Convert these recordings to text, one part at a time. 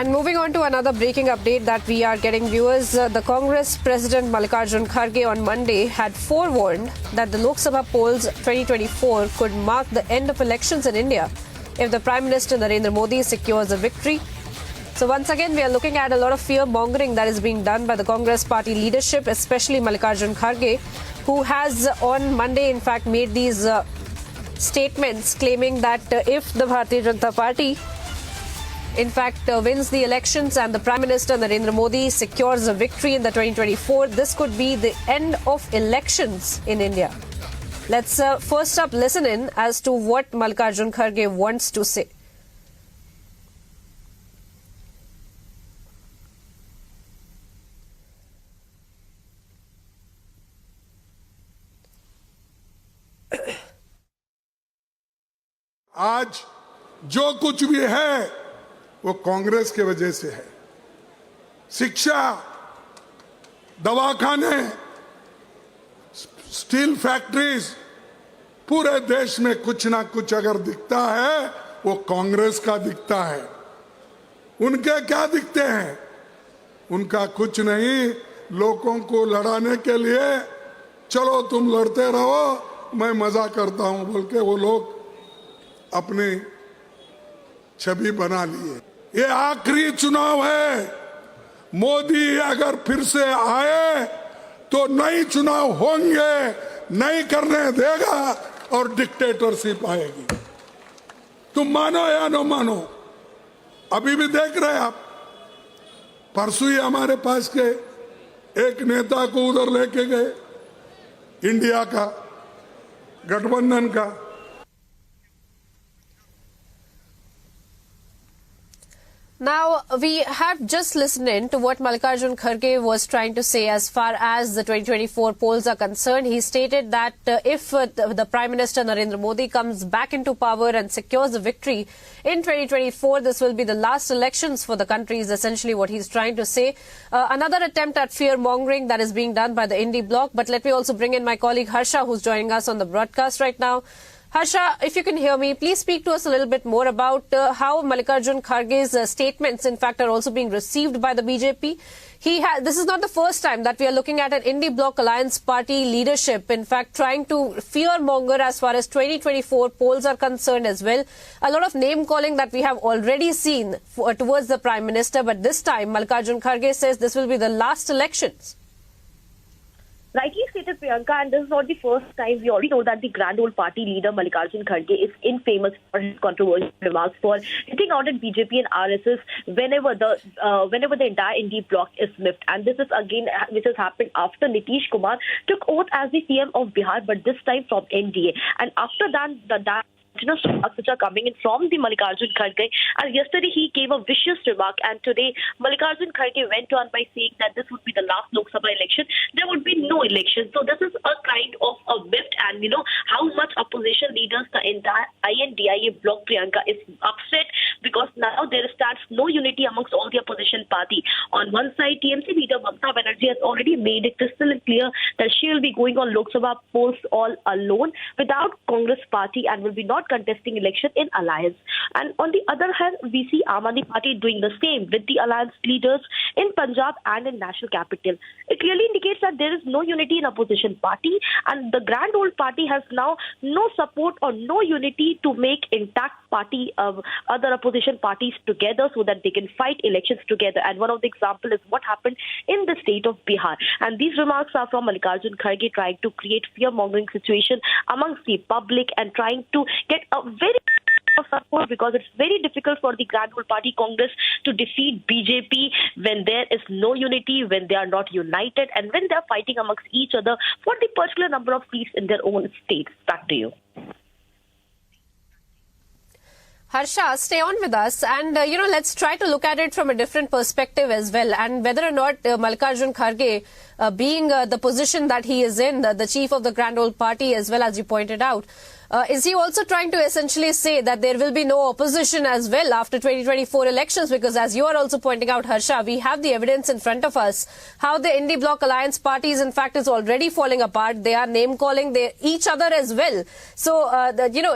And moving on to another breaking update that we are getting, viewers, the Congress President Mallikarjun Kharge on Monday had forewarned that the Lok Sabha polls 2024 could mark the end of elections in India if the Prime Minister Narendra Modi secures a victory. So once again, we are looking at a lot of fear-mongering that is being done by the Congress party leadership, especially Mallikarjun Kharge, who has on Monday, in fact, made these statements claiming that if the Bharatiya Janata Party in fact wins the elections and the Prime Minister Narendra Modi secures a victory in the 2024, this could be the end of elections in India. Let's first up listen in as to what Mallikarjun Kharge wants to say. आज जो कुछ भी है वो कांग्रेस के वजह से है। शिक्षा, दवाखाने, स्टील फैक्ट्रीज, पूरे देश में कुछ ना कुछ अगर दिखता है वो कांग्रेस का दिखता है। उनके क्या दिखते हैं? उनका कुछ नहीं, लोगों को लड़ाने के लिए चलो तुम लड़ते रहो, मैं मजा करता हूं बोल के वो लोग अपनी छवि बना लिए। ये आखिरी चुनाव है। मोदी अगर फिर से आए तो नए चुनाव होंगे, नहीं करने देगा और डिक्टेटरशिप आएगी। तुम मानो या न मानो, अभी भी देख रहे आप, परसों ही हमारे पास के एक नेता को उधर लेके गए, इंडिया का, गठबंधन का। Now, we have just listened in to what Mallikarjun Kharge was trying to say as far as the 2024 polls are concerned. He stated that if the Prime Minister Narendra Modi comes back into power and secures a victory in 2024, this will be the last elections for the country, is essentially what he's trying to say. Another attempt at fear-mongering that is being done by the Indie bloc. But let me also bring in my colleague Harsha, who's joining us on the broadcast right now. Harsha, if you can hear me, please speak to us a little bit more about how Mallikarjun Kharge's statements, in fact, are also being received by the BJP. This is not the first time that we are looking at an Indie bloc alliance party leadership, in fact, trying to fear-monger as far as 2024 polls are concerned as well. A lot of name-calling that we have already seen towards the Prime Minister, but this time Mallikarjun Kharge says this will be the last elections. Rightly stated, Priyanka, and this is not the first time. We already know that the grand old party leader Mallikarjun Kharge is infamous for his controversial remarks, for hitting out at BJP and RSS whenever the entire Indie bloc is miffed. And this is again which has happened after Nitish Kumar took oath as the CM of Bihar, but this time from NDA. And after that, which are coming in from the Mallikarjun Kharge, and yesterday he gave a vicious remark, and today Mallikarjun Kharge went on by saying that this would be the last Lok Sabha election, there would be no election. So this is a kind of a whip, and how much opposition leaders, the entire INDIA bloc, Priyanka, is upset because now there stands no unity amongst all the opposition party. On one side, TMC leader Mamata Banerjee has already made it crystal clear that she will be going on Lok Sabha polls all alone without Congress party and will be not contesting election in alliance. And on the other hand, we see Aam Aadmi Party doing the same with the alliance leaders in Punjab and in national capital. It clearly indicates that there is no unity in opposition party, and the grand old party has now no support or no unity to make intact party of other opposition parties together so that they can fight elections together. And one of the example is what happened in the state of Bihar. And these remarks are from Mallikarjun Kharge trying to create fear-mongering situation amongst the public and trying to get a very of support, because it's very difficult for the grand old party Congress to defeat BJP when there is no unity, when they are not united, and when they are fighting amongst each other for the particular number of seats in their own states. Back to you. Harsha, stay on with us, and let's try to look at it from a different perspective as well, and whether or not Mallikarjun Kharge, being the position that he is in, the chief of the grand old party, as well as you pointed out, Is he also trying to essentially say that there will be no opposition as well after 2024 elections? Because as you are also pointing out, Harsha, we have the evidence in front of us how the Indie Bloc alliance parties, in fact, is already falling apart. They are name-calling each other as well. So,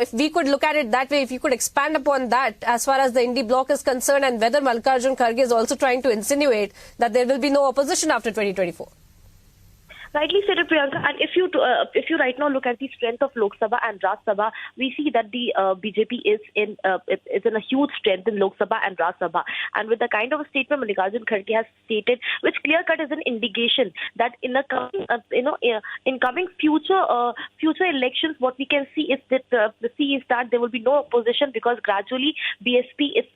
if we could look at it that way, if you could expand upon that as far as the Indie Bloc is concerned, and whether Mallikarjun Kharge is also trying to insinuate that there will be no opposition after 2024. Rightly said, Priyanka. And if you right now look at the strength of Lok Sabha and Raj Sabha, we see that the BJP is in a huge strength in Lok Sabha and Raj Sabha. And with the kind of a statement Mallikarjun Kharge has stated, which clear cut is an indication that in the coming future elections, what we can see is that there will be no opposition, because gradually BSP is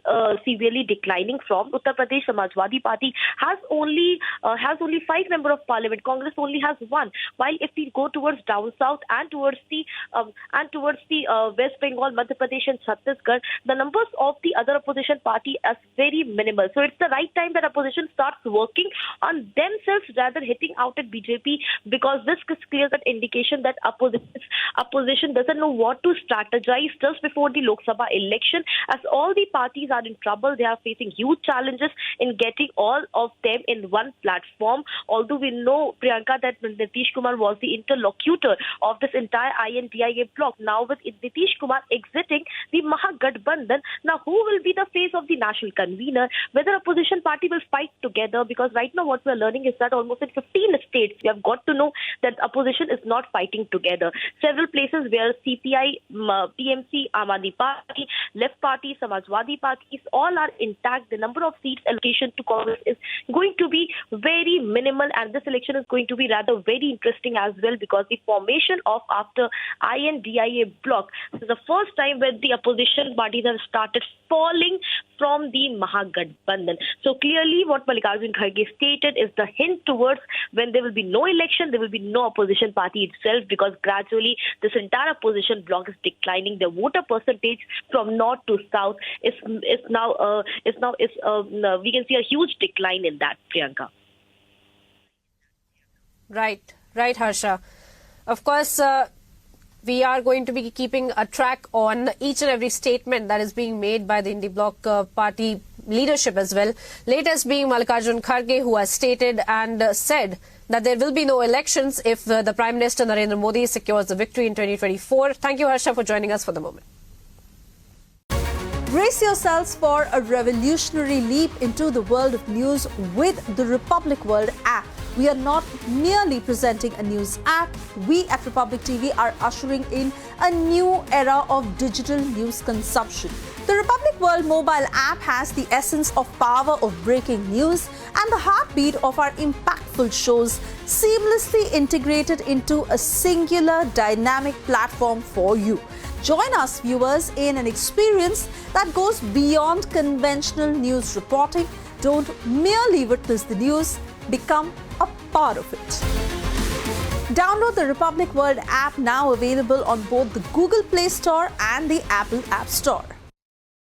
severely declining from Uttar Pradesh. Samajwadi Party has only 5 members of parliament. Congress only has 1. While if we go towards down south and towards the West Bengal, Madhya Pradesh and Chhattisgarh, the numbers of the other opposition party are very minimal. So it's the right time that opposition starts working on themselves rather hitting out at BJP, because this is clear-cut indication that opposition doesn't know what to strategize just before the Lok Sabha election, as all the parties are in trouble. They are facing huge challenges in getting all of them in one platform. Although we know, Priyanka, that Nitish Kumar was the interlocutor of this entire INDIA bloc. Now with Nitish Kumar exiting the Mahagathbandhan, now who will be the face of the national convener? Whether opposition party will fight together? Because right now what we are learning is that almost in 15 states we have got to know that opposition is not fighting together. Several places where CPI, PMC, Aam Aadmi Party, Left Party, Samajwadi Parties, all are intact. The number of seats allocation to Congress is going to be very minimal, and this election is going to be rather very interesting as well, because the formation of after INDIA bloc, this is the first time when the opposition parties have started falling from the Mahagathbandhan. So clearly what Mallikarjun Kharge stated is the hint towards when there will be no election, there will be no opposition party itself, because gradually this entire opposition bloc is declining. The voter percentage from north to south is now we can see a huge decline in that, Priyanka. Right, Harsha. Of course, we are going to be keeping a track on each and every statement that is being made by the Indie Bloc party leadership as well. Latest being Mallikarjun Kharge, who has stated and said that there will be no elections if the Prime Minister Narendra Modi secures the victory in 2024. Thank you, Harsha, for joining us for the moment. Brace yourselves for a revolutionary leap into the world of news with the Republic World app. We are not merely presenting a news app. We at Republic TV are ushering in a new era of digital news consumption. The Republic World mobile app has the essence of power of breaking news and the heartbeat of our impactful shows seamlessly integrated into a singular dynamic platform for you. Join us, viewers, in an experience that goes beyond conventional news reporting. Don't merely witness the news, become a part of it. Download the Republic World app, now available on both the Google Play Store and the Apple App Store.